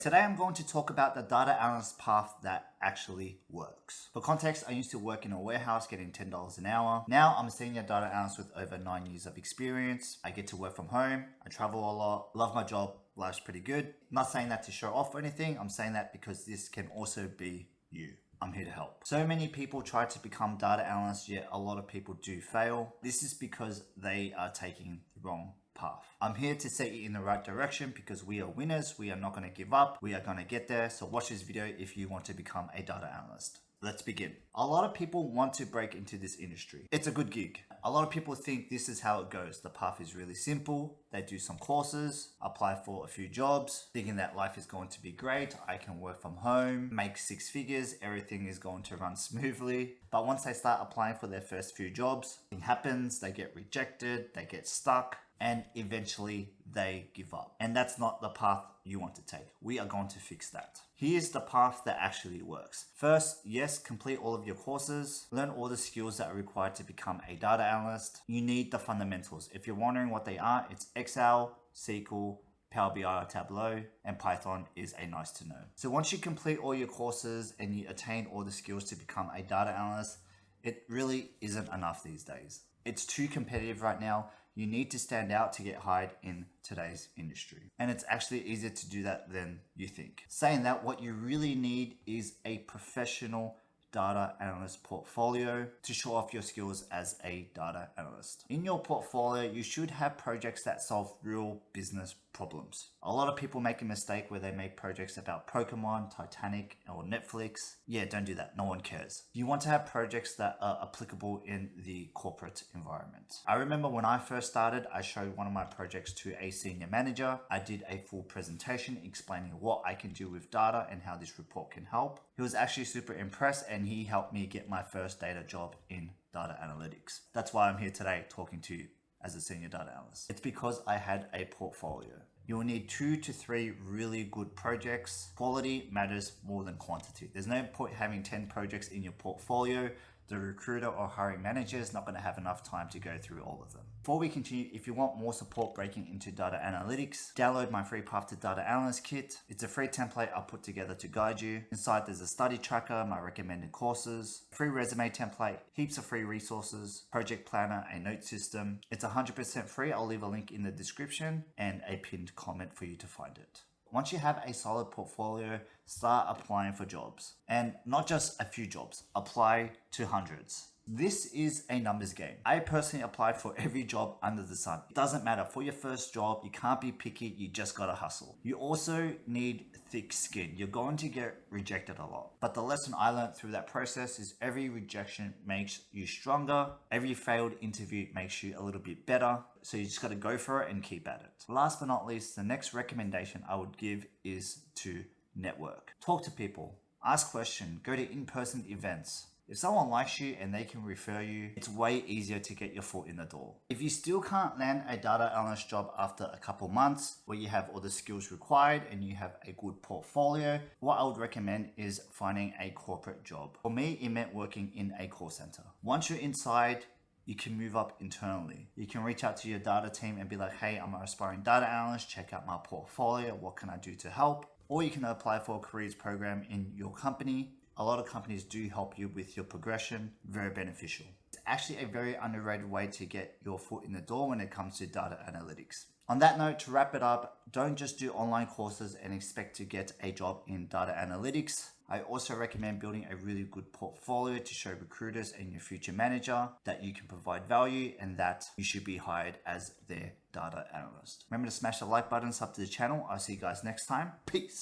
Today I'm going to talk about the data analyst path that actually works. For context, I used to work in a warehouse getting $10 an hour. Now I'm a senior data analyst with over 9 years of experience. I get to work from home, I travel a lot, love my job, life's pretty good. I'm not saying that to show off or anything, I'm saying that because this can also be you. I'm here to help. So many people try to become data analysts, yet a lot of people do fail. This is because they are taking the wrong path. I'm here to set you in the right direction because we are winners. We are not going to give up. We are going to get there. So watch this video if you want to become a data analyst. Let's begin. A lot of people want to break into this industry. It's a good gig. A lot of people think this is how it goes. The path is really simple. They do some courses, apply for a few jobs, thinking that life is going to be great. I can work from home, make 6 figures. Everything is going to run smoothly. But once they start applying for their first few jobs, something happens, they get rejected, they get stuck, and eventually they give up. And that's not the path you want to take. We are going to fix that. Here's the path that actually works. First, yes, complete all of your courses, learn all the skills that are required to become a data analyst. You need the fundamentals. If you're wondering what they are, it's Excel, SQL, Power BI or Tableau, and Python is a nice to know. So once you complete all your courses and you attain all the skills to become a data analyst, it really isn't enough these days. It's too competitive right now. You need to stand out to get hired in today's industry. And it's actually easier to do that than you think. Saying that, what you really need is a professional data analyst portfolio to show off your skills as a data analyst. In your portfolio, you should have projects that solve real business problems. A lot of people make a mistake where they make projects about Pokemon, Titanic, or Netflix. Yeah, don't do that. No one cares. You want to have projects that are applicable in the corporate environment. I remember when I first started, I showed one of my projects to a senior manager. I did a full presentation explaining what I can do with data and how this report can help. He was actually super impressed and he helped me get my first data job in data analytics. That's why I'm here today talking to you as a senior data analyst. It's because I had a portfolio. You will need 2 to 3 really good projects. Quality matters more than quantity. There's no point having 10 projects in your portfolio. The recruiter or hiring manager is not going to have enough time to go through all of them. Before we continue, if you want more support breaking into data analytics, download my free Path to Data Analyst kit. It's a free template I'll put together to guide you. Inside there's a study tracker, my recommended courses, free resume template, heaps of free resources, project planner, a note system. It's 100% free. I'll leave a link in the description and a pinned comment for you to find it. Once you have a solid portfolio, start applying for jobs. And not just a few jobs, apply to hundreds. This is a numbers game. I personally applied for every job under the sun. It doesn't matter. For your first job, you can't be picky. You just gotta hustle. You also need thick skin. You're going to get rejected a lot. But the lesson I learned through that process is every rejection makes you stronger. Every failed interview makes you a little bit better. So you just gotta go for it and keep at it. Last but not least, the next recommendation I would give is to network. Talk to people. Ask questions. Go to in-person events. If someone likes you and they can refer you, it's way easier to get your foot in the door. If you still can't land a data analyst job after a couple months where you have all the skills required and you have a good portfolio, what I would recommend is finding a corporate job. For me, it meant working in a call center. Once you're inside, you can move up internally. You can reach out to your data team and be like, hey, I'm an aspiring data analyst. Check out my portfolio. What can I do to help? Or you can apply for a careers program in your company. A lot of companies do help you with your progression. Very beneficial. It's actually a very underrated way to get your foot in the door when it comes to data analytics. On that note, to wrap it up, don't just do online courses and expect to get a job in data analytics. I also recommend building a really good portfolio to show recruiters and your future manager that you can provide value and that you should be hired as their data analyst. Remember to smash the like button, sub to the channel. I'll see you guys next time. Peace.